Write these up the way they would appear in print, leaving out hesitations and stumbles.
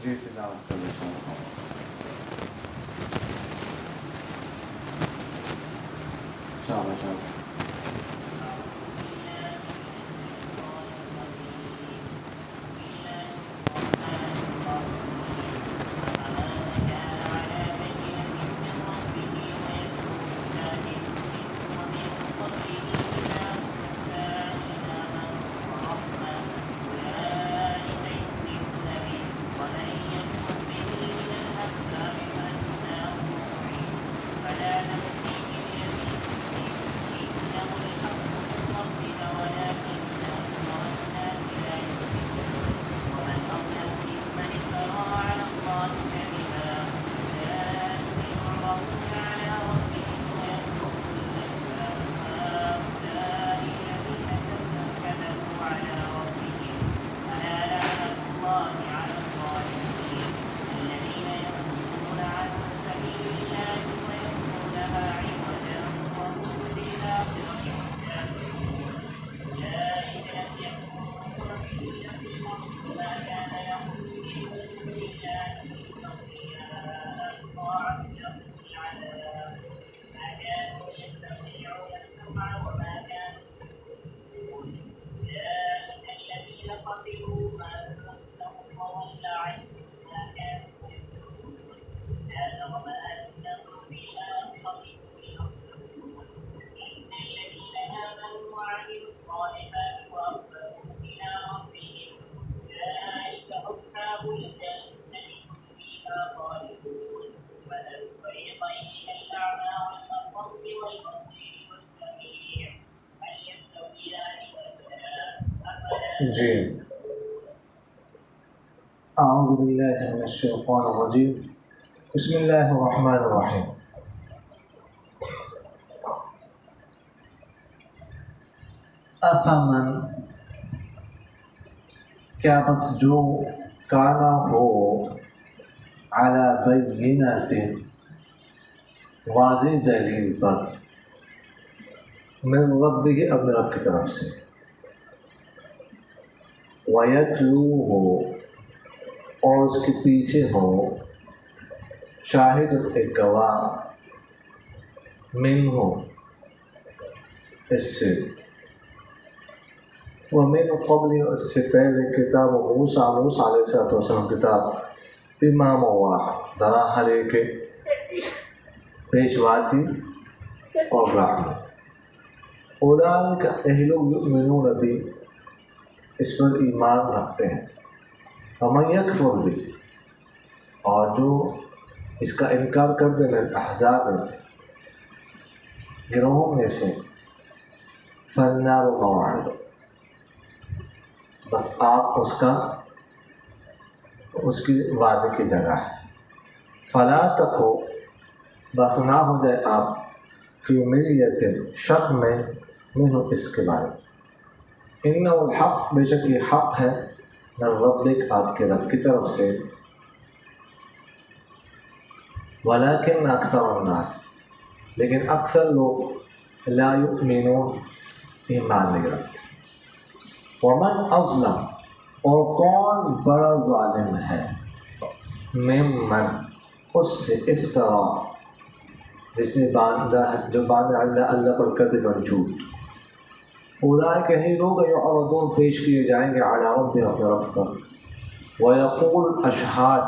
جی تلاوت کر لیتا ہوں. شاباش. جی اعوذ باللہ من الشیطان الرجیم. بسم اللہ الرحمن الرحیم. افمن، کیا بس جو کانا ہو علی بینۃ، واضح دلیل پر، من ربہ، اپنے رب کی طرف سے، وَيَتْلُوهُ، اور اس کے پیچھے ہو شاہد، ایک گواہ، منہ، اس سے، وَمِن قَبْلِ، اس سے پہلے، کتاب موسیٰ علیہ السلام کتاب، امام واحد، دراہ لے کے پیشوا تھی اور رحمت. اولئک، یہی لوگ، یؤمنون بھی، اس پر ایمان رکھتے ہیں. ومن یکفر بھی، اور جو اس کا انکار کر دے، من احزاب، گروہوں میں سے، فالنار موعد، بس آپ اس کی وعدے کی جگہ ہے. فلا تکو، بس نہ ہو جائے آپ، فی مریۃ، شک میں، منہ، اس کے بارے میں. انہ الحق، بے شک یہ حق ہے، من ربک، آپ کے رب کی طرف سے. ولکن اکثر الناس، لیکن اکثر لوگ، لا یؤمنون، ایمان نہیں رکھتے. ومن اظلم، اور کون بڑا ظالم ہے، ممن، اس سے، افترا، جس نے باندھا ہے، جو باندھا اللہ پر کذبا، جھوٹ. اولئک، ہی لوگ، یعرضون، پیش کیے جائیں گے، علی ربہم، اپنے رب پر. ویقول الاشہاد،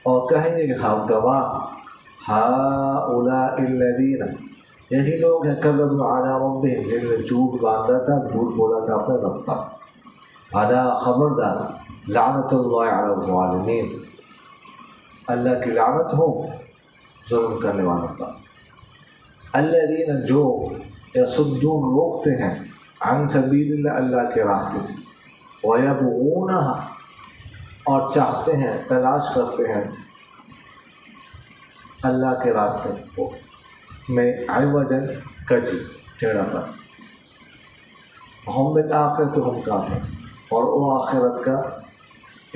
اور کہیں گے گواہ، ہؤلاء الذین، یہی لوگ ہیں، کذبوا علی ربہم، جن نے جھوٹ باندھا تھا، جھوٹ بولا تھا اپنے رب پر. الا، خبردار، لعنت اللہ علی الظالمین، اللہ کی لعنت ہو ظلم کرنے والوں پر. الذین، جو، یصدون، روکتے ہیں، عن سبیل اللہ، اللہ کے راستے سے، وَيَبْغُونَهَا، اور چاہتے ہیں، تلاش کرتے ہیں، اللہ کے راستے کو میں، عوجاً، کجی، ٹیڑھا پر. ہم بالآخرۃ ہم کافر، اور وہ آخرت کا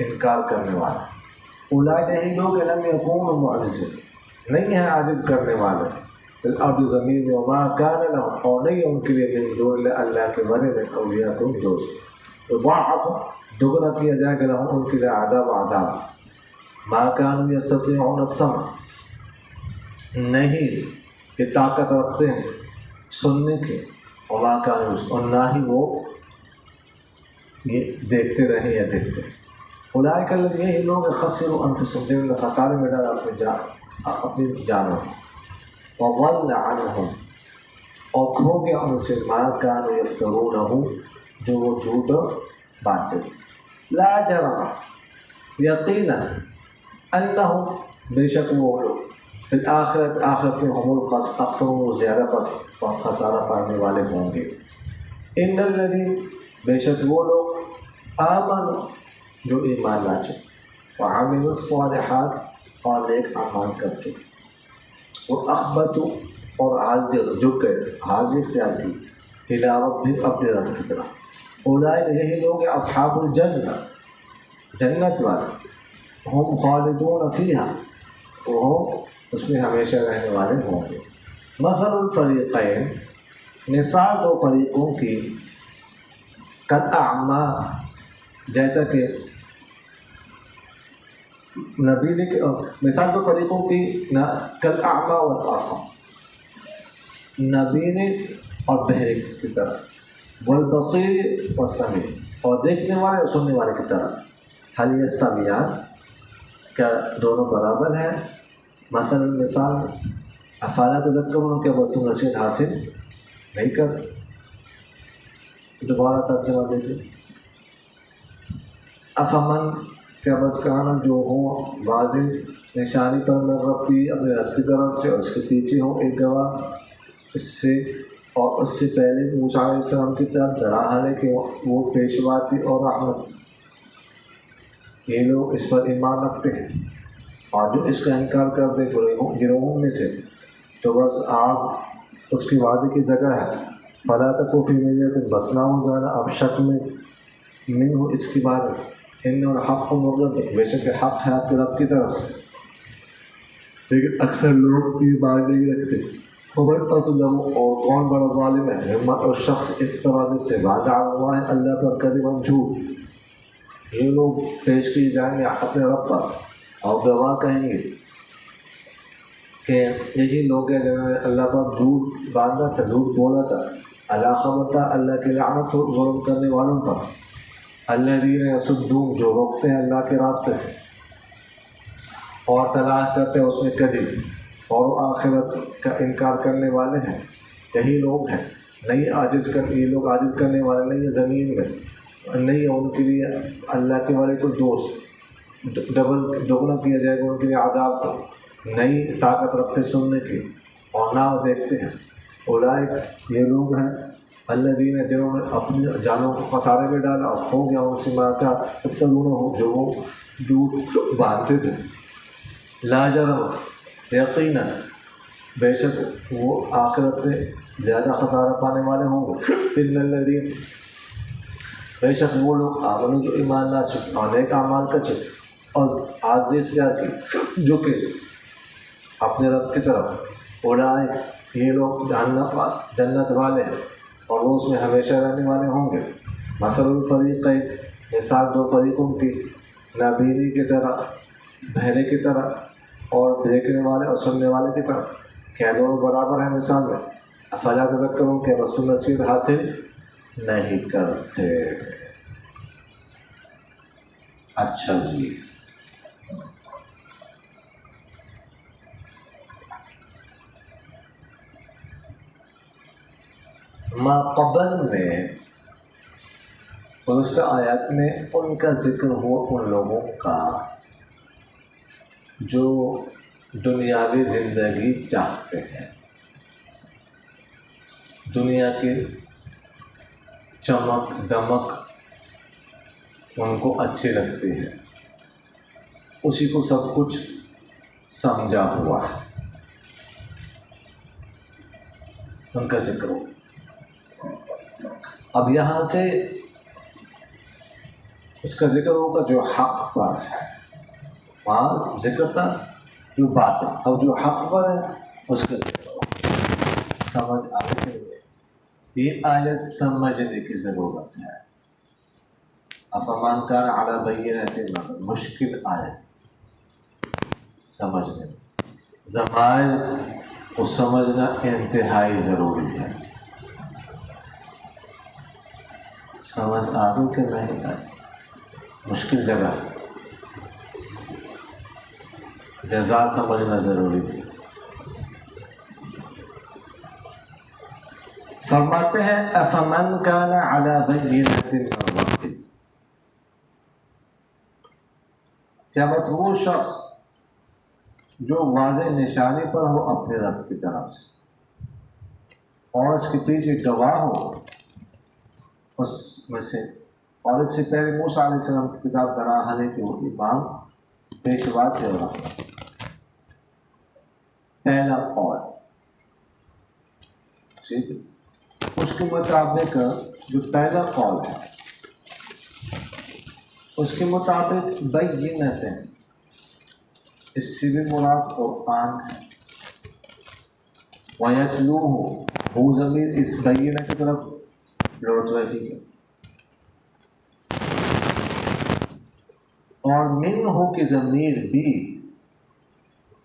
انکار کرنے والا. اولئک، یہی لوگ، لم یکونوا معجزین، نہیں ہیں عاجز کرنے والے، الارض، زمین میں، وما کان لهم، اور نہیں ان کے لیے، من دون اللہ، اللہ کے بارے میں، اولیاء، دوست. یضاعف، دگنا کیا جائے گا، لهم، ان کے لیے، عذاب، ما كانوا يستطيعون السمع، نہیں کہ طاقت رکھتے ہیں سننے کی، وما كانوا، اور نہ ہی وہ یہ دیکھتے رہے یا دیکھتے ہیں۔ اولئک الذین، یہی لوگ خسروا انفسهم، جنہوں نے خسارے میں ڈالا اپنی جانوں، وضل عنہم، اور کھو گیا ان سے ما كانوا یفترونہ، جو وہ جھوٹ باندھتے تھے۔ لا جرم، یقینا، انہم، بے شک وہ لوگ، فی الآخرت، آخرت میں ہم اکثر زیادہ خسارہ پانے والے ہوں گے۔ ان الذین، بے شک وہ لوگ، آمنوا، جو ایمان لا چکے، وعملوا الصالحات، اور نیک اعمال کر چکے، وہ اخبتوا، اور حاضر جھک گئے، حاضر اختیار کی، الی ربہم، اپنے رب کی طرف۔ اولئک، یہی لوگ اصحاب الجنہ، جنت والے، ہم خالدون فیہا، وہ اس میں ہمیشہ رہنے والے ہوں گے۔ مثل الفریقین، مثال دو فریقوں کی، کالاعمیٰ، جیسا کہ نبی نے، مثال دو فریقوں کی کالاعمیٰ والاصم، نبینے اور بہرے کی طرح، والبصیر والسمیع، اور دیکھنے والے اور سننے والے کی طرح، هل یستویان، کیا دونوں برابر ہیں؟ مثلا مثال، افلا تذکرون، کیا بس تم نصیحت حاصل نہیں کرتے؟ دوبارہ ترجمہ دیتے، افمن، کیا بس کہانا جو ہو واضح نشانی پر من ربی، اپنے رب کی طرف سے، اور اس کے پیچھے ہو ایک گواہ اس سے، اور اس سے پہلے موسیٰ علیہ السلام کی طرف دراحل ہے کہ وہ پیشوا تھی اور رحمت، یہ لوگ اس پر ایمان رکھتے ہیں، اور جو اس کا انکار کر دے گروہوں میں سے، تو بس آگ اس کی وعدے کی جگہ ہے۔ فلا تکو فی مریۃ، بس نہ ہو جانا اب شک میں، منہ اس کی بات، ان الحق من ربک، بے شک حق ہے آپ کے رب کی طرف سے، لیکن اکثر لوگ ایمان نہیں رکھتے۔ ومن اظلم، اور کون بڑا ظالم ہے، ممن، اور شخص، افترا، جس سے وعدہ اللہ، اللہ پر کذبا، جھوٹ، یہ لوگ پیش کیے جائیں گے اپنے رب پر، اور گواہ کہیں گے کہ یہی لوگ ہیں جنہوں نے اللہ پر جھوٹ باندھا تھا، جھوٹ بولا تھا۔ اللہ خبر تھا، اللہ کی لعنت ہو ظلم کرنے والوں پر، الذین یصدون، جو روکتے ہیں اللہ کے راستے سے، اور تلاش کرتے ہیں اس میں کذب، اور آخرت کا انکار کرنے والے ہیں، یہی لوگ ہیں۔ نہیں عاجز کر، یہ لوگ عاجز کرنے والے نہیں ہیں زمین میں، نہیں ہے ان کے لیے اللہ کے والے کو دوست، ڈبل دوگنا کیا جائے گا ان کے لیے عذاب کو، نہیں طاقت رکھتے سننے کی، اور نہ وہ دیکھتے ہیں۔ اولئک، یہ لوگ ہیں، الذین، جنہوں نے اپنی جانوں کو خسارے میں ڈالا، اور ہو گیا ان سے ما کا یفترون، ہو جو وہ جھوٹ باندھتے تھے۔ لا جرم، یقیناً، بے شک وہ آخرت میں زیادہ خسارہ پانے والے ہوں گے۔ ان الذین، بے شک وہ لوگ، آمنوا، جو ایمان لا چکے، اور نیک اعمال کر چکے، اور عاجزی اختیار کی، جو کہ اپنے رب کی طرف، اولئک، یہ لوگ جنت والے ہیں، اور وہ اس میں ہمیشہ رہنے والے ہوں گے۔ مثل الفریقین، مثال دو فریقوں کی، نابینے کی طرح، بہرے کی طرح، اور دیکھنے والے اور سننے والے کی طرح، کیا دونوں برابر ہیں مثال میں؟ افلا تذکرون، کیا بس تم نصیحت حاصل نہیں کرتے؟ اچھا جی، ما قبل میں گزشتہ آیات میں ان کا ذکر ہوا، ان لوگوں کا جو دنیاوی زندگی چاہتے ہیں، دنیا کی چمک دمک ان کو اچھی لگتی ہے، اسی کو سب کچھ سمجھا ہوا ہے، ان کا ذکر ہو۔ اب یہاں سے اس کا ذکر ہوگا جو حق پر ہے، وہاں ذکر تھا جو بات ہے، اب جو حق پر ہے اس کا ذکر ہوگا۔ سمجھ آنے کے لیے یہ آیت سمجھنے کی ضرورت ہے۔ افمن کان علی بینۃ، مشکل آیت، سمجھنے ضمائر کو سمجھنا انتہائی ضروری ہے. سمجھ آگے کہ نہیں آئی؟ مشکل جگہ جزا سمجھنا ضروری ہے. فرماتے ہیں افمن کان علی بینۃ من ربہ، کیا بس وہ شخص جو واضح نشانی پر ہو اپنے رب کی طرف سے اور اس کے پیچھے گواہ ہو اس میں سے، اور اس سے پہلے موسیٰ علیہ السلام کی کتاب دراہنے کے وہ امام پیشوا تھے. اور پہلا قول ٹھیک ہے، اس کے مطابق جو پہلا قول ہے اس کے مطابق بینۃ، اس سے بھی مراد قرآن ہے. وَيَتْلُوهُ، وہ ضمیر اس بینہ کی طرف لوٹ رہی ہے. اور منہ کی ضمیر بھی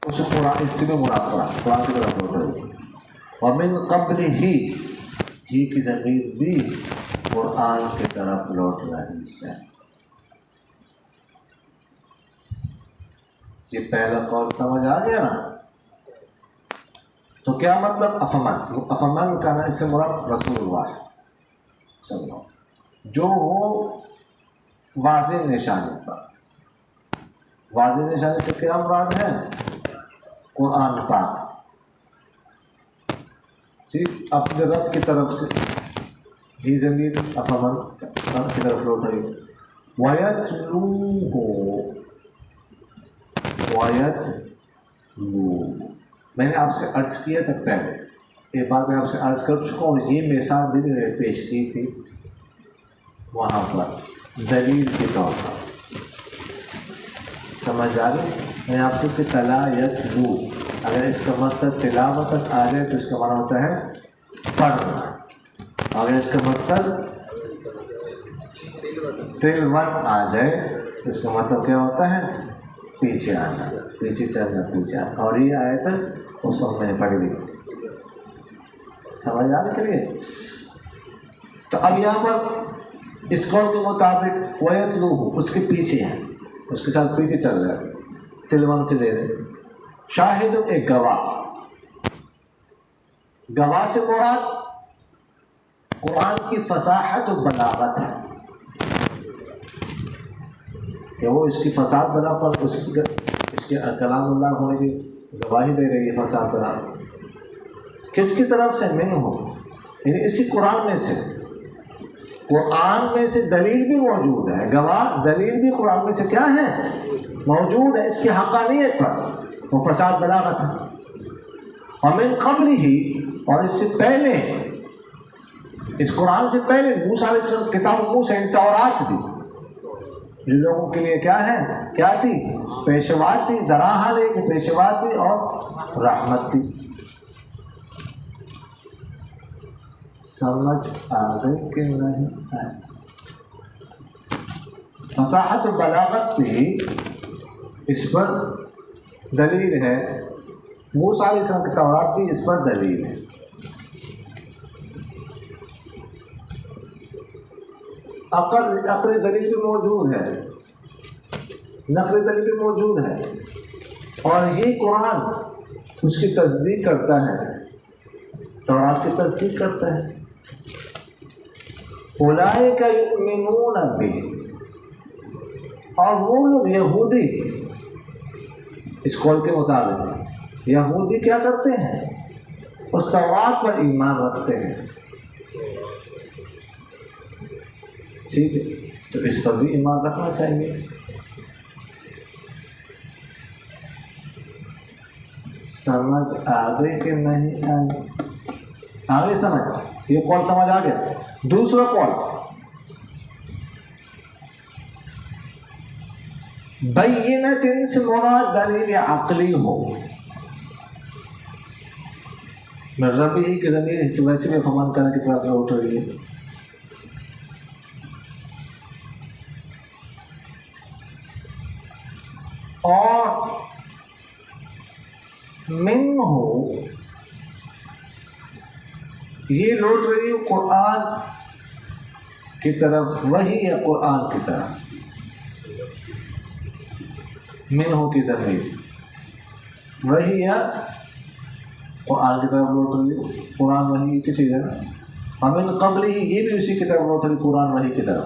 اس قرآن، اس سے بھی مراد قرآن کی طرف لوٹ رہی ہے. اور من قبل ہی کی ضمیر بھی قرآن کی طرف لوٹ رہی ہے. یہ پہلا قول سمجھ آ گیا نا؟ تو کیا مطلب افمن کا نا، اس سے مراد رسول اللہ صلی اللہ علیہ وسلم جو ہو واضح نشانی پر. واضح نشانی سے کیا مراد ہے؟ قرآن پاک ٹھیک، اپنے رب کی طرف سے ہی ضمیر افمن کی طرف لوٹ رہی ہے. وَيَتْلُوهُ، میں نے آپ سے عرض کیا تھا پہلے، ایک بات میں آپ سے عرض کر چکا ہوں. یہ مثال بھی میں نے پیش کی تھی وہاں پر دلیل کے طور پر. سمجھ آ گئی؟ میں آپ سے کہ تلا یتلو، اگر اس کا مطلب تلاوت آ جائے تو اس کا معنی ہوتا ہے پڑھنا. اگر اس کا مطلب تلوت آ جائے تو اس کا مطلب کیا ہوتا ہے؟ پیچھے آنا، پیچھے چلنا، پیچھے آنا. اور یہ آیت اس وقت میں نے پڑھی لی. سمجھ آنے کے لیے تو اب یہاں پر اس قول کے مطابق وَيَتْلُوهُ اس کے پیچھے ہیں، اس کے ساتھ پیچھے چل رہا ہے، تلون سے لے رہے. شاہد ایک گواہ، گواہ سے مراد قرآن کی فصاحت و بلاغت ہے کہ وہ اس کی فصاحت بنا پر اس کے کلام اللہ ہونے کی گواہی دے رہی ہے. فصاحت بنا کس کی طرف سے؟ من ہو، یعنی اسی قرآن میں سے. قرآن میں سے دلیل بھی موجود ہے، گواہ دلیل بھی قرآن میں سے کیا ہے؟ موجود ہے اس کی حقانیت پر، وہ فصاحت بلاغت ہے. اور من قبل ہی، اور اس سے پہلے، اس قرآن سے پہلے موسیٰ علیہ السلام کتاب موسیٰ تورات بھی جو لوگوں کے لیے کیا ہے؟ کیا تھی؟ پیشوا تھی، دراہ لے کے پیشوا تھی اور رحمت تھی. سمجھ آ گئی کہ نہیں آئی؟ فصاحت و بلاغت بھی اس پر دلیل ہے. موسیٰ علیہ السلام کی تورات بھی اس پر دلیل ہے. عقلی دلیل بھی موجود ہے، نقلی دلیل بھی موجود ہے. اور یہ قرآن اس کی تصدیق کرتا ہے، تورات کی تصدیق کرتا ہے. اولئک یؤمنون بہ، اور وہ لوگ یہودی، اس قول کے مطابق یہودی کیا کرتے ہیں؟ اس تورات پر ایمان رکھتے ہیں. ٹھیک ہے، تو اس پر بھی ایمان رکھنا چاہیے. سمجھ آ گئی کہ نہیں آئی؟ آ گئی سمجھ؟ یہ قول سمجھ آ گیا. دوسرا قول بینۃ سے مراد دلیل عقلی ہو. میں رب ہی کی ضمیر تو ویسے بھی فمان کرنے کی طرف اٹھ رہی ہے. اور منہ یہ لوٹ رہی قرآن کی طرف، وہی ہے قرآن کی طرف. منہ کی ضمیر وہی ہے قرآن کی طرف لوٹ رہی. قرآن وہی کسی جگہ ومن قبلہ یہ بھی اسی کی طرف لوٹ رہی، قرآن وہی کی طرف.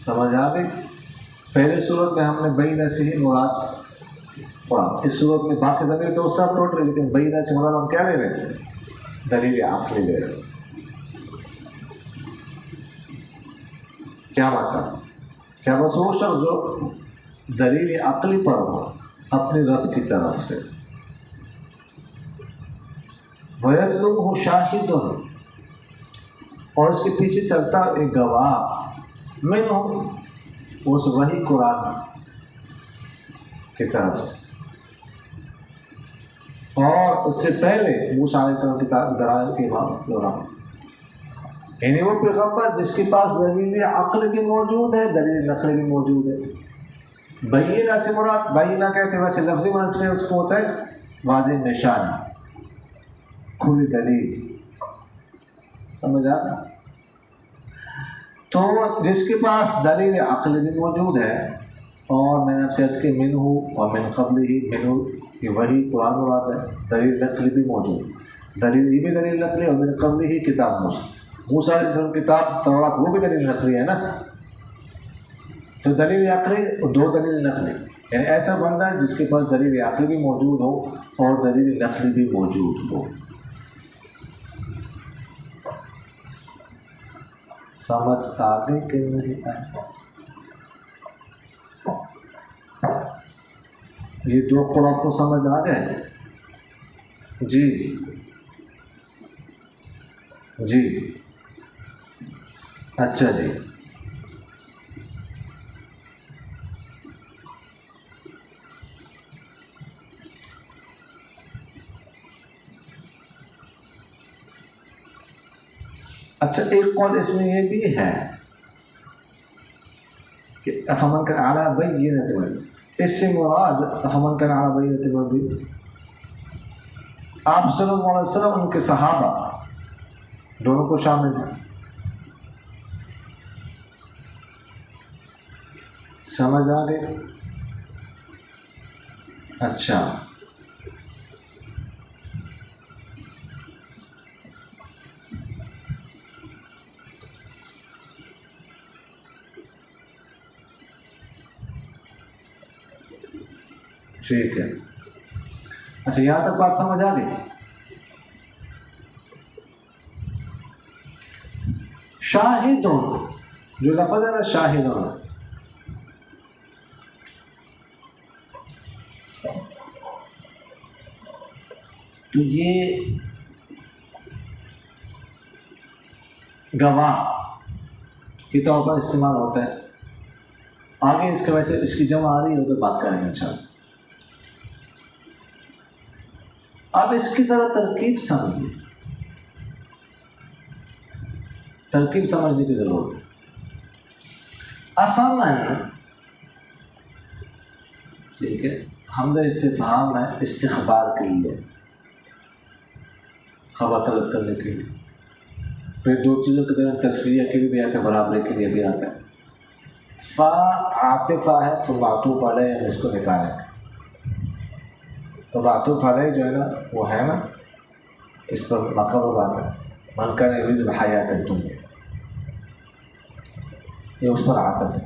سمجھ آ گئی؟ پہلے صورت میں ہم نے بینہ سے ہی مراد قرآن، اس صورت میں باقی ضمیر تو سب لوٹ رہے، لیکن بینہ سے مراد ہم کیا لے رہے ہیں؟ دلیل عقلی لے رہے. کیا مطلب؟ کیا بس وہ شخص جو دلیل عقلی پر ہو اپنی رب کی طرف سے، وَيَتْلُوهُ شَاهِدٌ، اور اس کے پیچھے چلتا ایک گواہ، منہ اس وہی قرآن کی طرف سے. اور اس سے پہلے موسیٰ علیہ السلام کی دلائل کے امام، یعنی وہ پیغمبر جس کے پاس دلیل عقل بھی موجود ہے، دلیل نقل بھی موجود ہے. بینہ سے مراد، بینہ کہتے ہیں ویسے لفظی معنی میں اس کو ہوتا ہے واضح نشانی، کھلی دلیل. سمجھ آ؟ تو جس کے پاس دلیل عقل بھی موجود ہے، اور میں نے آپ سے عرض کی منہ اور من قبل ہی، منہ یہ وہی قرآن مراد ہے، دلیل نقلی بھی موجود، دلیل یہ بھی دلیل نقلی، اور من قبل ہی کتاب موسیٰ علیہ السلام کتاب تورات وہ بھی دلیل نقلی ہے نا. تو دلیل عقلی اور دو دلیل نقلی، یعنی ایسا بندہ جس کے پاس دلیل عقلی بھی موجود ہو اور دلیل نقلی بھی موجود ہو. سمجھ آگے کہ نہیں آئے؟ یہ دو قرآن کو سمجھ آ گئے؟ جی جی اچھا جی. اچھا ایک قول اس میں یہ بھی ہے کہ افمن کان علی بینۃ من، اس سے مراد افمن کان علی بینۃ من بھی آپ صلی اللہ علیہ وسلم ان کے صحابہ دونوں کو شامل ہیں. سمجھ آ گئی؟ اچھا ٹھیک ہے. اچھا یہاں تک بات سمجھ آ گئی؟ شاہدون جو لفظ ہے نا، شاہدون، تو یہ گواہ کے طور پر استعمال ہوتا ہے. آگے اس کے ویسے اس کی جمع آ رہی ہو تو بات کریں گے انشاءاللہ. اب اس کی ذرا ترکیب سمجھیے، ترکیب سمجھنے کی ضرورت ہے. افمن، ٹھیک ہے، حمزہ استفہام ہے استخبار کے لیے، خبر طلب کرنے کے لیے. پھر دو چیزوں کے درمیان تسویہ کے لیے بھی آتا ہے، برابری کے لیے بھی آتا ہے. فا عاطفہ ہے تو معطوف علیہ ہم اس کو نکالیں گے. تو معطوف علیہ جو ہے نا وہ ہے نا، اس پر مقرر بات ہے من کان یرید الحیات الدنیا، یہ اس پر عاطف ہے.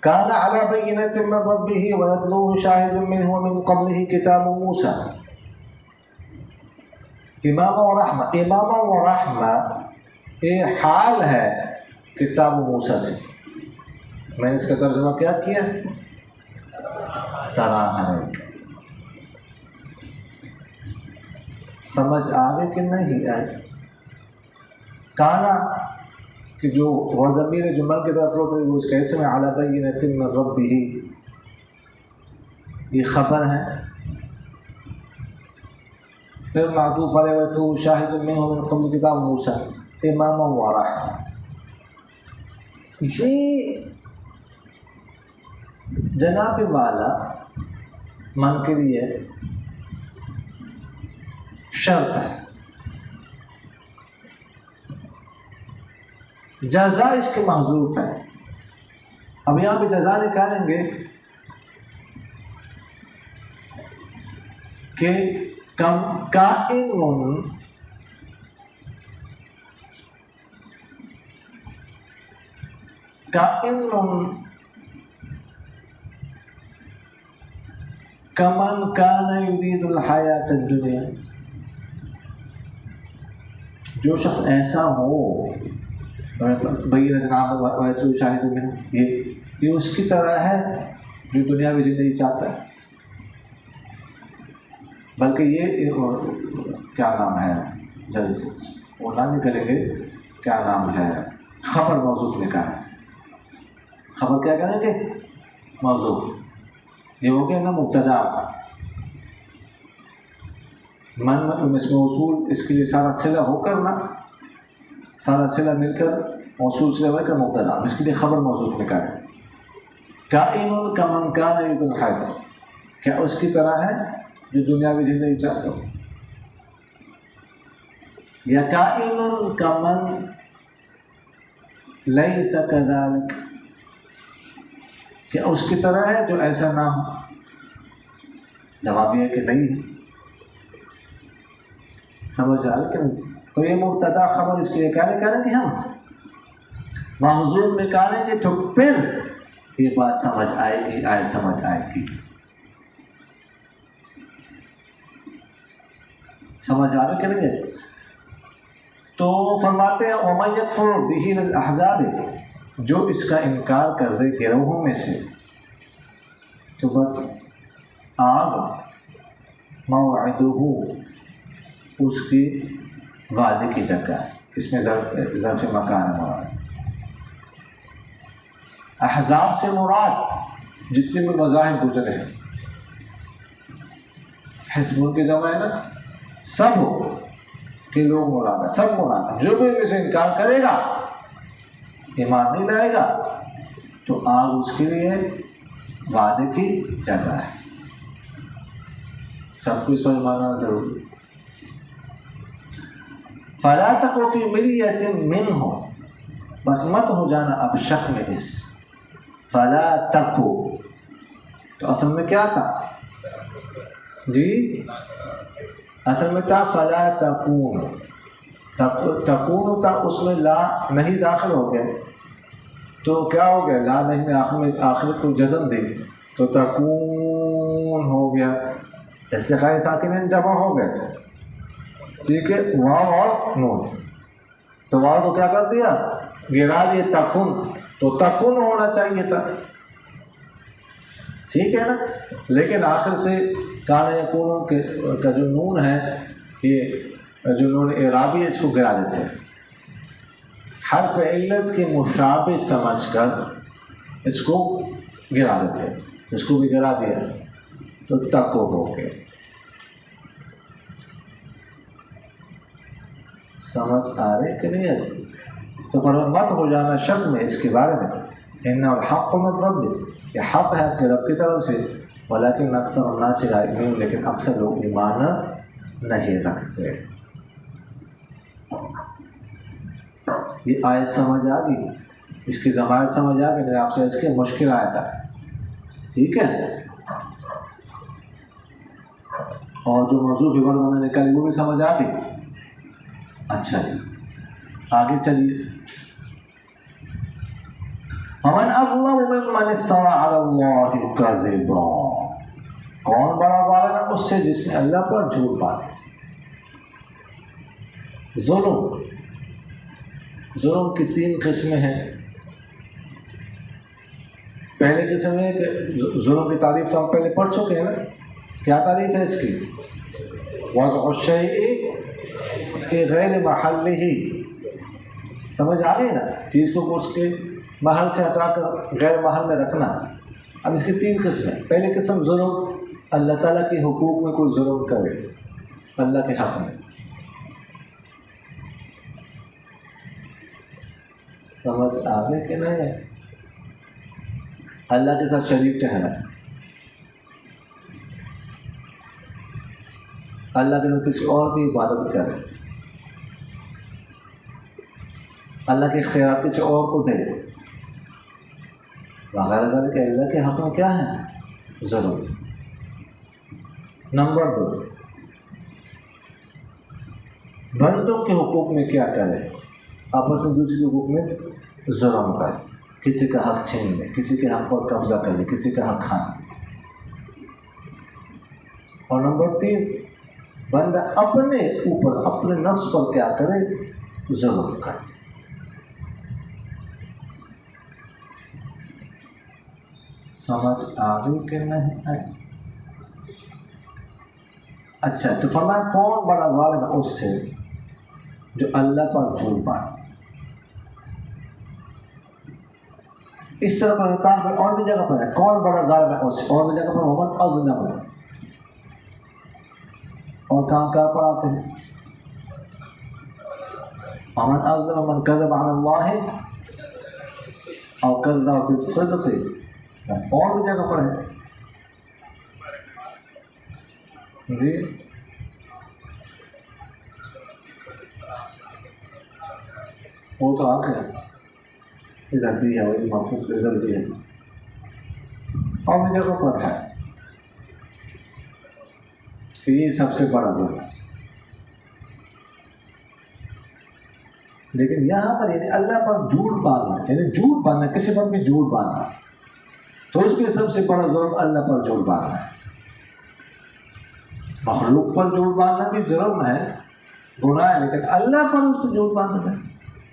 کان علی بینۃ من ربہ ویتلوہ شاہد منہ ومن قبلہ کتاب موسیٰ. امام و رحمہ، امام و رحمہ یہ حال ہے کتاب موسیٰ سے. میں نے اس کا ترجمہ کیا کیا؟ تراہم. سمجھ آگے کہ نہیں آئے؟ کانا کہ جو وہ ضمیر جو من کی طرف لوٹ رہی ہے وہ اس کا اسم علی بینۃ من ربہ، یہ خبر ہے. پھر معطوف علیہ ویتلوہ شاہد منہ ومن قبلہ کتاب موسیٰ، امام و رحمہ. یہ جناب والا من کے لیے شرط ہے. جزا اس کے محذوف ہے. اب یہاں پہ جزا نکالیں گے کہ کائن کمن کان یرید الحیات الدنیا. جو شخص ایسا ہو یہ اس کی طرح ہے جو دنیاوی زندگی چاہتا ہے. بلکہ یہ کیا نام ہے جلد وہ نہ نکلیں گے. کیا نام ہے خبر موضوع نکالا. خبر کیا کریں گے موضوع. یہ ہو گیا نا مبتدا. من اس موصول اس کے لیے سارا صلہ ہو کر نا سارا صلہ مل کر موصول صلہ ہو کر مبتدا. اس کے لیے خبر موضوع نکالا. کائن کمن کان یرید الحیات. کیا اس کی طرح ہے جو دنیاوی زندگی چاہتا ہو. یا کائن کمن لیس کذالک. کیا اس کی طرح ہے جو ایسا نہ ہو. جواب یہ ہے کہ نہیں. سمجھ آ رہا کہ نہیں. تو یہ مبتدا خبر اس کے لیے کیا نکالیں گے ہم محذوف نکالیں گے تو پھر یہ بات سمجھ آئے گی. سمجھ آئے گی. سمجھ آ رہا کہ نہیں. تو فرماتے ہیں وَمَن يَكْفُرْ بِهِ مِنَ الْأَحْزَابِ. جو اس کا انکار کر دے گروہوں میں سے تو بس آگ موعدہ اس کی وعدے کی جگہ. اس میں ظرف مکان مراد. احزاب سے مراد جتنے بھی مذاہب گزرے ہیں. حزب کی جمع ہے نا سب کے لوگ مراد ہے. سب مراد ہے. جو بھی ان سے انکار کرے گا ایمان نہیں لائے گا تو آگ اس کے لیے وعدے کی جگہ ہے. سب کو اس پر ماننا ضروری. فَلَا تَقُ فِي مِرْيَةٍ مِّنْهُ. بس مت ہو جانا اب شک میں اس فَلَا تَقُ. تو اصل میں کیا تھا جی؟ اصل میں تھا فَلَا تَكُونُ. تَكُونُ تھا اس میں لا نہیں داخل ہو گیا تو کیا ہو گیا. لا نہیں میں آخر کو جزم دے تو تکون ہو گیا. استقائی ساکنین جمع ہو گئے. ٹھیک ہے. واو اور نون. تو واو تو کیا کر دیا گرا دیا تکن. تو تکن ہونا چاہیے تھا. ٹھیک ہے نا. لیکن آخر سے کان یکونوں کا جو نون ہے یہ جو نون اعرابی ہے اس کو گرا دیتے ہیں. حرف علت کی مشابہ سمجھ کر اس کو گرا دیتے ہیں. اس کو بھی گرا دیا تو تکو ہو گئے. سمجھ آ رہے کہ نہیں. تو مت ہو جانا شک میں اس کے بارے میں. ان الحق من ربک. یہ حق ہے کہ رب کی طرف سے. ولیکن اکثر الناس لا یؤمنون. لیکن اکثر لوگ ایمان نہیں رکھتے. یہ آیت سمجھ آ گئی. اس کی ضمانت سمجھ آ گئی. میں آپ سے اس کے مشکل آیا تھا. ٹھیک ہے. اور جو موضوع بھی ورنہ میں نکالی وہ بھی سمجھ آ گئی. اچھا جی آگے چلیے. ومن اظلم ممن افترى على الله كذبا. کون بڑا ظالم ہے اس سے جس نے اللہ پر جھوٹ باندھا. ظلم کی 3 قسمیں ہیں. پہلے قسم ہے کہ ظلم کی تعریف تو ہم پہلے پڑھ چکے ہیں نا. کیا تعریف ہے اس کی؟ وضع الشیء فی غیر محلہ. سمجھ آ گئی نا. چیز کو اس کے محل سے ہٹا کر غیر محل میں رکھنا. اب اس کی 3 قسمیں. پہلی قسم ظلم اللہ تعالیٰ کے حقوق میں کوئی ظلم کرے اللہ کے حق میں. سمجھ آ گئی کہ نہیں ہے؟ اللہ کے ساتھ شریک ٹھہرا، اللہ کے ساتھ کسی اور کی عبادت کرے، اللہ کے اختیار کسی اور کو دے وغیرہ کہ اللہ کے حق میں کیا ہے؟ ضرور۔ نمبر 2، بندوں کے حقوق میں کیا کرے؟ آپس میں دوسرے کے حقوق میں ظلم کرے، کسی کا حق چھین لے، کسی کے حق پر قبضہ کر لے، کسی کا حق کھائے۔ اور نمبر 3، بندہ اپنے اوپر اپنے نفس پر کیا کرے؟ ظلم کرے۔ سمجھ آ گئی کہ نہیں آئی؟ اچھا، تو فرمایا کون بڑا ظالم ہے؟ اس سے جو اللہ پر جھوٹ باندھے۔ اس طرح کا کام کوئی اور بھی جگہ پر ہے، کون بڑا ظالم ہے؟ اس سے اور بھی جگہ پر ومن اظلم ہے، اور کہاں پر آتے ہیں؟ ومن اظلم من کذب علی اللہ او کذب بالصدق، اور بھی جگہ پر ہے جی۔ وہ تو آ گیا، ادھر بھی ہے، وہی مفہوم ادھر بھی ہے، اور بھی جگہ پر ہے کہ یہ سب سے بڑا ظلم ہے۔ لیکن یہاں پر یعنی اللہ پر جھوٹ باندھنا، یعنی جھوٹ باندھنا، کسی پر بھی جھوٹ باندھنا، تو اس میں سب سے بڑا ظلم اللہ پر جھوٹ باندھنا ہے۔ مخلوق پر جھوٹ باندھنا بھی ظلم ہے، گناہ ہے، لیکن اللہ پر اس کو جھوٹ باندھنا ہے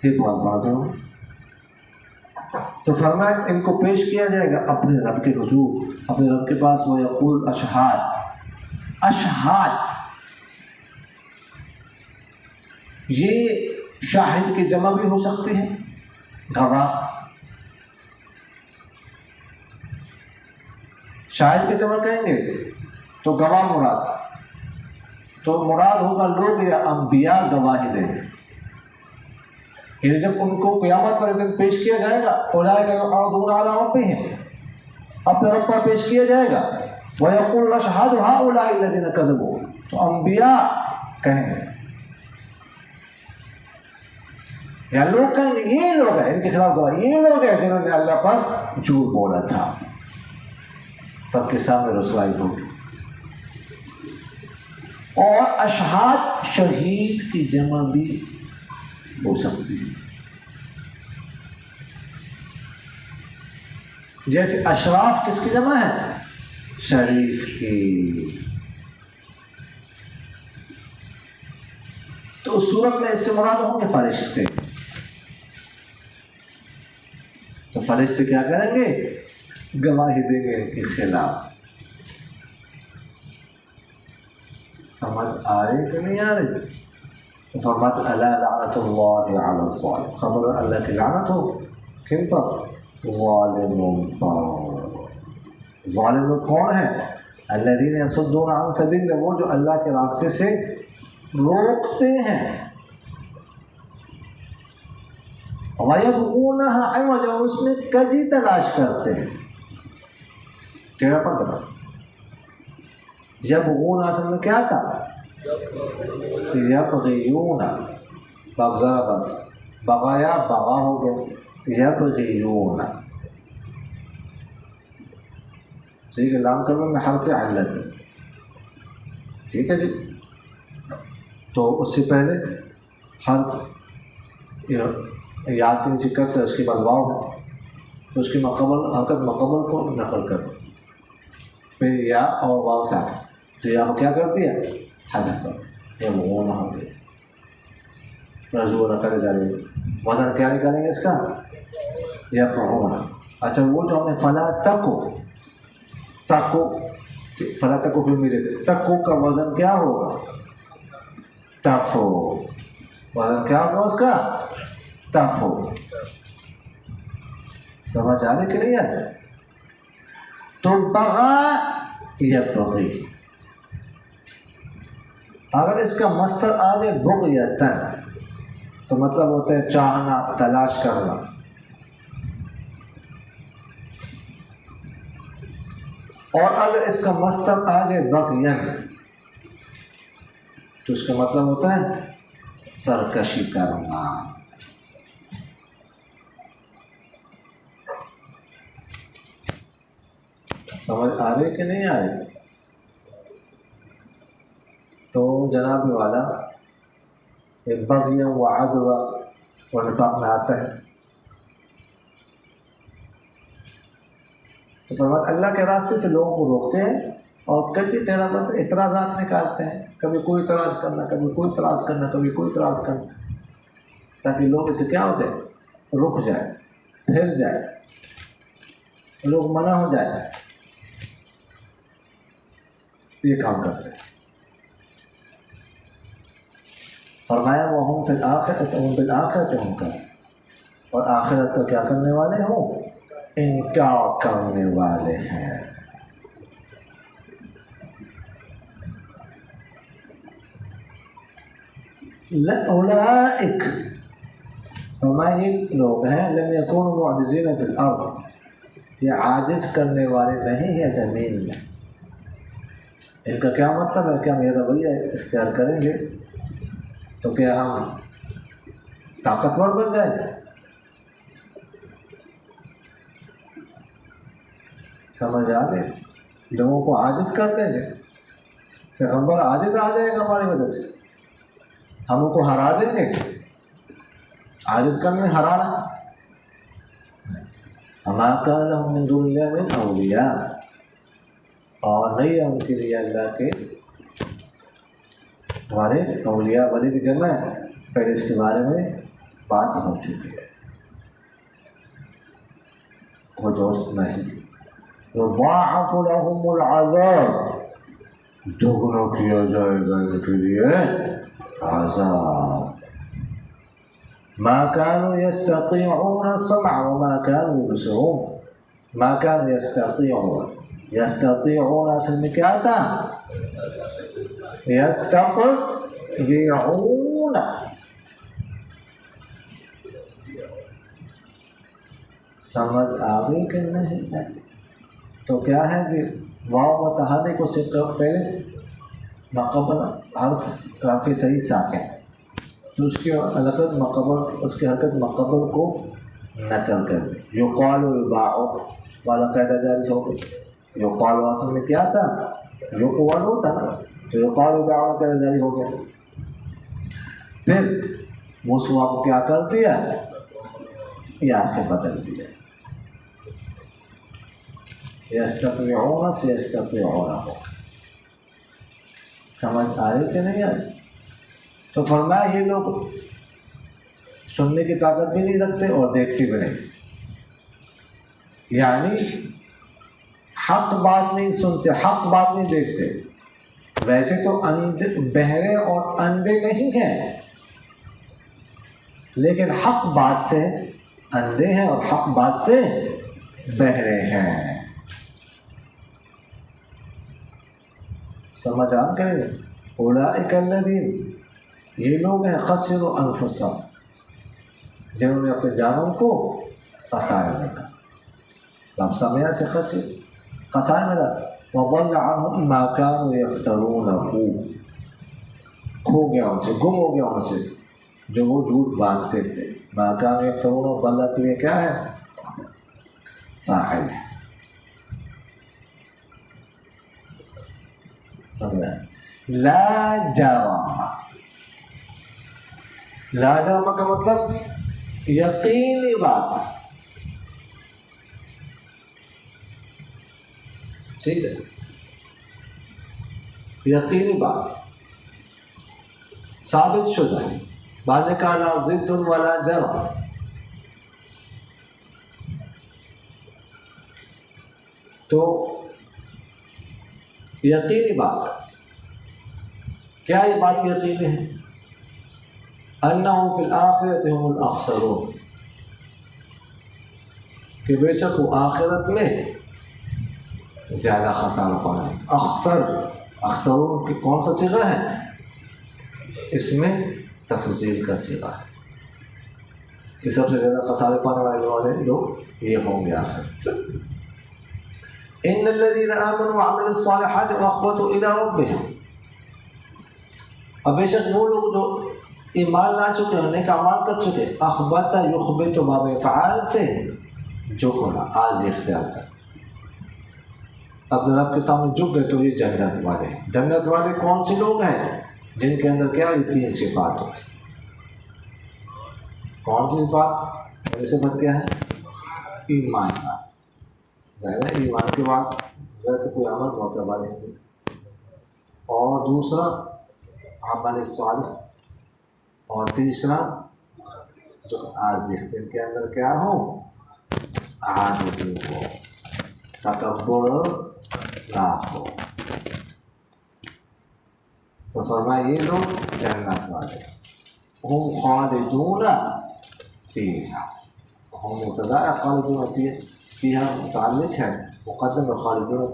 یہ بہت بڑا ظلم ہے۔ تو فرمایا ان کو پیش کیا جائے گا اپنے رب کے حضور، اپنے رب کے پاس، وہ یقول اشہاد، اشہاد یہ شاہد کی جمع بھی ہو سکتی ہے، گواہ، شاہد کی جمع کہیں گے تو گواہ مراد، تو مراد ہوگا لوگ یا انبیاء گواہی دیں گے، یعنی جب ان کو قیامت والے دن پیش کیا جائے گا، اولئک یعرضون علی ربہم، اپنے رب پر پیش کیا جائے گا، وَيَقُولُ الْأَشْهَادُ هَؤُلَاءِ الَّذِينَ كَذَبُوا، تو انبیاء کہیں گے یا لوگ کہیں گے یہ لوگ ہیں ان کے خلاف گواہ، یہ لوگ ہیں جنہوں نے اللہ پر جھوٹ بولا تھا، سب کے سامنے رسوائی ہوگی۔ اور اشہاد شہید کی جمع بھی ہو سکتی ہے، جیسے اشراف کس کی جمع ہے؟ شریف کی۔ تو اس صورت میں اس سے مراد ہوں گے فرشتے، تو فرشتے کیا کریں گے؟ گواہی دیں گے ان کے خلاف۔ سمجھ آ رہی کہ نہیں آ رہی؟ تو فرماتے الا لعنت اللہ علی الظالم، خبر اللہ کی لعنت ہو کن پر؟ ظالموں پر۔ ظالم لوگ کون ہیں؟ الذین یصدون عن سبیل اللہ، وہ جو اللہ کے راستے سے روکتے ہیں، وَيَبْغُونَهَا عِوَجًا، اس میں کجی تلاش کرتے ہیں، ٹیڑھا پر دبا۔ یبغون اصل میں کیا تھا؟ یبغیون، بغضا بس، بغایا بغا ہو گیا، یبغیون، ٹھیک ہے، لام کرنے میں حرف علت، ٹھیک ہے جی۔ تو اس سے پہلے حرف یا کے نیچے کسر، اس کے بعد واو ہے، تو اس کی مقبل حرکت مقبل کو نقل کر، پھر یا اور واو ساتھ، تو یا کو کیا کر دیا؟ حذف کر، یا وہ نہ ہو گیا، رضو نقل جاری۔ وزن کیا نکالیں گے اس کا؟ یفعون۔ اچھا، وہ جو ہم نے فلا تکو، تکو، فلا تکو پھر ملے، تکو کا وزن کیا ہوگا؟ تفو، وزن کیا ہوگا اس کا؟ تفو۔ سمجھ آنے کے لیے تو بغا یبغی، اگر اس کا مصدر آ جائے بغیتن تو مطلب ہوتا ہے چاہنا، تلاش کرنا، اور اگر اس کا مصدر آ جائے بغین تو اس کا مطلب ہوتا ہے سرکشی کرنا. سمجھ آ رہی کہ نہیں آ رہی؟ تو جناب والا بغی و عدو و نفاق میں آتا ہے. تو فرمایا اللہ کے راستے سے لوگوں کو روکتے ہیں اور کچی ٹیڑھا بنتے اعتراضات نکالتے ہیں. کبھی کوئی اعتراض کرنا، کبھی کوئی اعتراض کرنا، کبھی کوئی اعتراض کرنا، تاکہ لوگ اسے کیا ہو جائے، رک جائے، پھر جائے، لوگ منع ہو جائے. یہ کام کرتے ہیں. فرمایا وَهُمْ فِي الْآخِرَةِ هُمْ بِالْآخِرَةِ هُمْ كَافِرُونَ، اور آخرت کا کیا کرنے والے ہوں؟ انکار کرنے والے ہیں. اولئک، فرمایا یہ لوگ ہیں لم یکونوا معجزین فی الارض، یہ عاجز کرنے والے نہیں ہیں زمین میں. ان کا کیا مطلب ہے کہ ہم یہ رویہ اختیار کریں گے تو کیا ہم طاقتور بن جائیں گے؟ سمجھ آ گئے؟ لوگوں کو عاجز کر دیں گے، پیغمبر عاجز آ جائے گا ہماری وجہ سے، ہم ان کو ہرا دیں گے. عاجز کرنے ہرانا. وما كان لهم من دون الله من اولیاء، اور نہیں ہے ان کے لیے اللہ کے ہمارے اولیاء. ولی کی جمع ہے، پہلے اس کے بارے میں بات ہو چکی ہے. وہ دوست نہیں. يضاعف لهم العذاب، دوگنا کیا جائے گا ان کے لیے عذاب. ما كانوا يستطيعون السمع وما كانوا يبصرون. ما كانوا يستطيعون اصل میں کیا تھا؟ يستطيعون. سمجھ آگئی کہ نہیں ہے؟ تو کیا ہے جی، واو متحرک کو سے پہلے مقبل حرف صافی صحیح ساکن، تو اس کی حرکت مقبل، اس کی حرکت مقبل کو نقل کر دی. یقال و یباع والا قاعدہ جاری ہو گئی. یقال اصل میں کیا تھا؟ یقال ہوتا نا، تو یقال و یباع والا قاعدہ جاری ہو گیا. پھر موصوف کو کیا کر دیا؟ یا سے بدل دیا. یستطیعون سے یستطیعون ہو. سمجھ آ رہی کہ نہیں آئی؟ تو فرمایا یہ لوگ سننے کی طاقت بھی نہیں رکھتے اور دیکھتے بھی نہیں، یعنی حق بات نہیں سنتے، حق بات نہیں دیکھتے. ویسے تو بہرے اور اندھے نہیں ہیں، لیکن حق بات سے اندھے ہیں اور حق بات سے بہرے ہیں. سمجھ آ گئے؟ اولئک الذین، یہ لوگ ہیں خسروا انفسهم، جنہوں نے اپنے جانوں کو خسارہ ملا. اب سمیا سے خسارہ ملا. وضل عنهم ما كانوا يفترونه، کھو گیا ان سے، گم ہو گیا ان سے جو وہ جھوٹ باندھتے تھے. ما كانوا يفترونه ضل کے لیے کیا ہے؟ فاعل ہے. سمجھا؟ لا جرم، لا جرم کا مطلب یقینی بات. ٹھیک ہے، یقینی بات ثابت شدہ ہے. بعد نے کہا لا ضد ولا جرم، تو یقینی بات. کیا یہ بات یقینی ہے؟ انہم فی الآخرۃ ہم الاخسرون، کہ بے شک وہ آخرت میں زیادہ خسارہ پائیں. اخسرون کی کون سا صیغہ ہے؟ اس میں تفضیل کا صیغہ ہے کہ سب سے زیادہ خسارے پانے والے لوگ یہ ہوں گے آخر. ان الذين آمنوا وعملوا الصالحات واخبتوا الى ربهم، اور بے شک وہ لوگ جو ایمان لا چکے ہیں، نیک اعمال کر چکے، اخبت یخبت باب فعال سے جھک ہونا، عاجزی اختیار کر، اپنے رب کے سامنے جھک گئے، تو یہ جنت والے ہیں۔ جنت والے کون سے لوگ ہیں؟ جن کے اندر کیا یہ تین صفات ہو۔ کون سی صفات؟ پہلی صفت کیا ہے؟ ایمان۔ ظاہر ہے ایمان کے بعد ظاہر تو کوئی عمل معتبر نہیں، اور دوسرا عمل صالح، اور تیسرا جو عاجزی، ان کے اندر کیا ہو؟ عاجزی ہو، تکبر نہ ہو۔ تو فرمایا یہ لوگ جنت والے، ہم خالدون فیہا، ہم مبتدا ہے، خالدون فیہا متعلق ہے، مقدم ہے، خالدون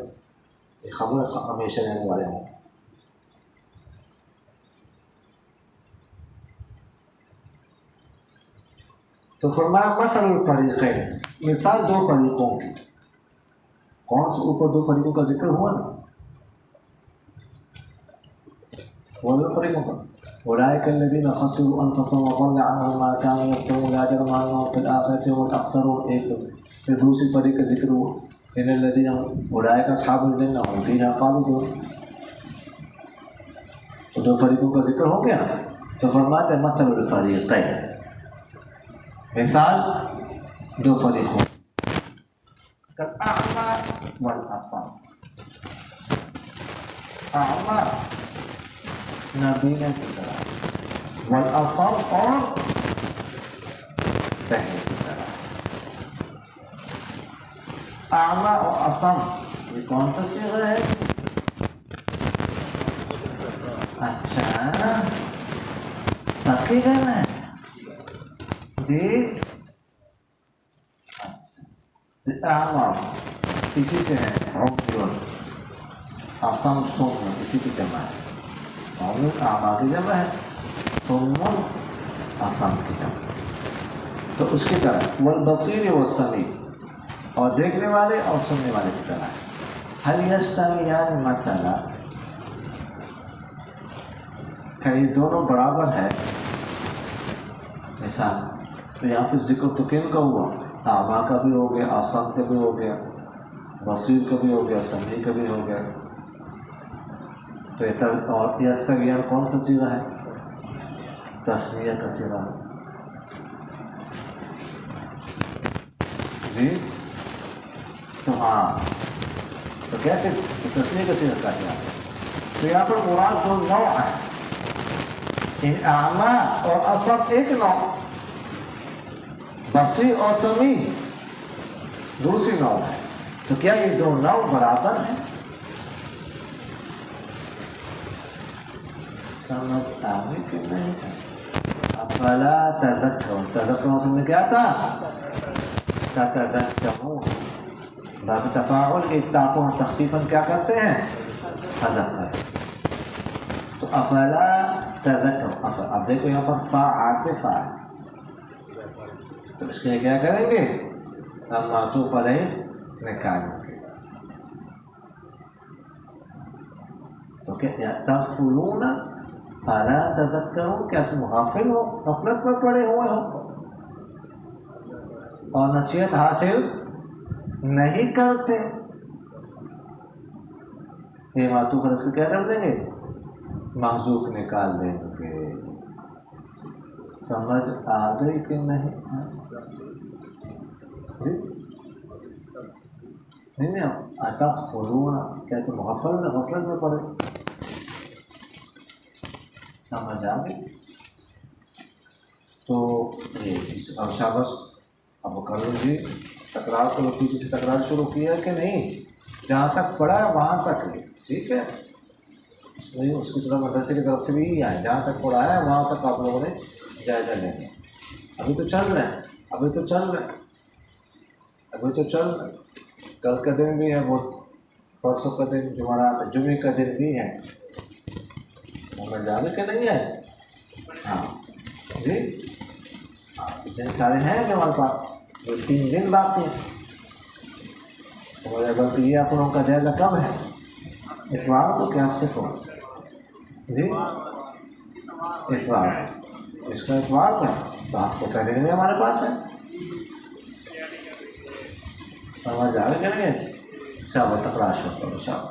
یہ خبر ہمیشہ رہنے والے ہوں۔ تو فرمایا مثل الفریقین، مثال دو فریقوں کی۔ کون سے اوپر دو فریقوں کا ذکر ہوا نا؟ وہ دو فریقوں کا اولئک الذین خسروا انفسهم وضل عنهم ما كانوا يفترون لا جرم انهم في الاخرة هم الاخسرون۔ ایک پھر دوسری فریق کا ذکر ہوا، ان الذین اولئک اصحاب الجنہ هم فیہا خالدون۔ تو دو فریقوں کا ذکر ہو گیا نا، تو فرماتے ہیں مثل الفریقین، مثال دو فریقوں، کالاعمی والاصم۔ اعمی نابینا کی طرح، والاصم اور بہرے کی طرح۔ اعمی اور اصم یہ کون سا صیغہ ہے؟ اچھا تقریباً ہے جی، اچھا اعمی اسی سے ہے، اصم صم اسی کی جمع ہے، اعمی کی جمع ہے، صم اصم کی جمع، تو اس کی طرح والبصیر والسمیع، اور دیکھنے والے اور سننے والے کی طرح۔ هل یستویان مثلا، کہ یہ دونوں برابر ہے مثال؟ تو یہاں پہ ذکر تو کن کا ہوا؟ اعمیٰ کا بھی ہو گیا، اصم کا بھی ہو گیا، بصیر کا بھی ہو گیا، سمیع کا بھی ہو گیا۔ تو اور یستویان کون سا صیغہ ہے؟ تسمیہ کا صیغہ ہے جی۔ تو ہاں، تو کیسے تسمیہ کا صیغہ کیسے آتا ہے؟ تو یہاں پر مراد دو نوع ہے، ان اعمیٰ اور اصم ایک نوع، بصیر اور سمیع دوسری نوع ہے۔ تو کیا یہ دو نوع برابر ہیں؟ سمجھ آگے کہ نہیں تھا؟ افلا تذکرون، تذکرون سمجھ میں کیا تھا؟ تذکرون، باب تفاعل کے تعاقب تخفیفاً کیا کرتے ہیں؟ حذف کرتے۔ تو افلا تذکرون، اب دیکھو یہاں پر فا عاطف ہے، تو اس کے لیے کیا کریں گے؟ ہم معطوف علیہ نکالیں گے، تو کیا تغفلون فلا تذکرون، کیا تم غافل ہو، غفلت میں پڑے ہوئے ہو اور نصیحت حاصل نہیں کرتے؟ یہ معطوف علیہ اس کو کیا کر دیں گے؟ محذوف نکال دیں گے۔ سمجھ آ گئی کہ نہیں؟ جی نہیں اتغفلون، کیا تم غفلت میں پڑے؟ سمجھ آ گئی؟ تو اب شاباش، اب کر لو جی، تکرار کرو، پیچھے سے تکرار شروع کیا کہ نہیں؟ جہاں تک پڑھا ہے وہاں تک لے، ٹھیک ہے؟ نہیں اس کی طرف مدرسے کی طرف سے بھی یہی آئے، جہاں تک پڑھا ہے وہاں تک آپ لوگوں نے جائزہ لیں گے۔ ابھی تو چل رہے ہیں، ابھی تو چل رہے کل کا دن بھی ہے، وہ پرسوں کا دن جمعرات، جمعے کا دن بھی ہے، ہمیں جانے کے نہیں ہے؟ ہاں جی، دن سارے ہیں کہ ہمارے پاس، وہ 3 دن باقی ہیں، مجھے بلکہ یہ اپنوں کا جائزہ کب ہے؟ اتوار کو کیا ہفتے کو؟ جی اتوار، اس کا اتوار کا تو آپ کو پہلے دن ہمارے پاس ہے، سمجھ آ گئے؟ چلو تکراش کرو، چلو